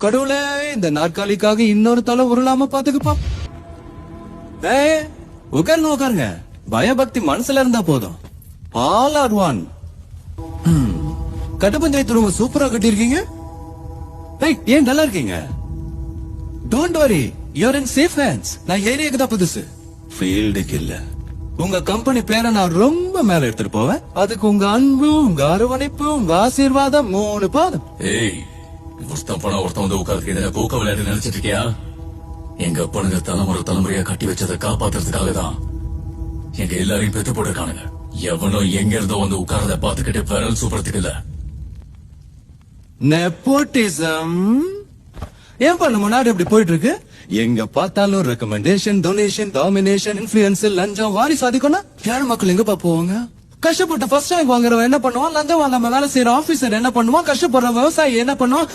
கடவுளே, இந்த நாற்காலிக்காக இன்னொரு தலை உருளாம பாத்துக்குப்பா. உட்காருங்க. பயபக்தி மனசுல இருந்தா போதும். All R one. கட்டப்பஞ்சாயத்து ரொம்ப சூப்பரா கட்டிருக்கீங்க. ஏன் நல்லா இருக்கீங்க? Don't worry, you are in safe hands. நான் ஏரியாக்கு தான் புதுசு, ஃபீல்டுக்கு இல்ல. உங்க கம்பெனி பேரை நான் ரொம்ப மேல எடுத்துட்டு போவேன். அதுக்கு உங்க அன்பு, உங்க அரவணைப்பு, உங்க ஆசீர்வாதம் 3 பாதம். ஒருத்தன் போனா ஒருத்தன் வந்து உட்கார்ந்து போக்க விளையாட்டு நினைச்சிட்டு இருக்கியா? எங்க அப்பனுங்க தலைமுறையா கட்டி வச்சதை காப்பாத்துறதுக்காக தான் எங்க எல்லாரையும் பெத்து போட்டிருக்கானுங்க. எவனோ எங்க இருந்தோ வந்து உட்கார்றத பாத்துக்கிட்டு விரல் சூப்பறதுக்கு இல்ல. நெப்போட்டிசம் ஏன் பண்ண முன்னாடி இப்படி போயிட்டு இருக்கு? எங்க பார்த்தாலும் ரெக்கமெண்டேஷன், டொனேஷன், டாமினேஷன், இன்ஃபுளுன்ஸ், லஞ்சம், வாரி சாதிக்கணும். ஏழை மக்கள் எங்கப்பா போவாங்க? கஷ்டப்பட்டு ஃபர்ஸ்ட் ரேங்க் வாங்குறவன் என்ன பண்ணுவான்? லஞ்சம் வாங்காம வேலை செய்யற ஆபீசர் என்ன பண்ணுவான்? கஷ்டப்படுற விவசாயி என்ன பண்ணுவான்?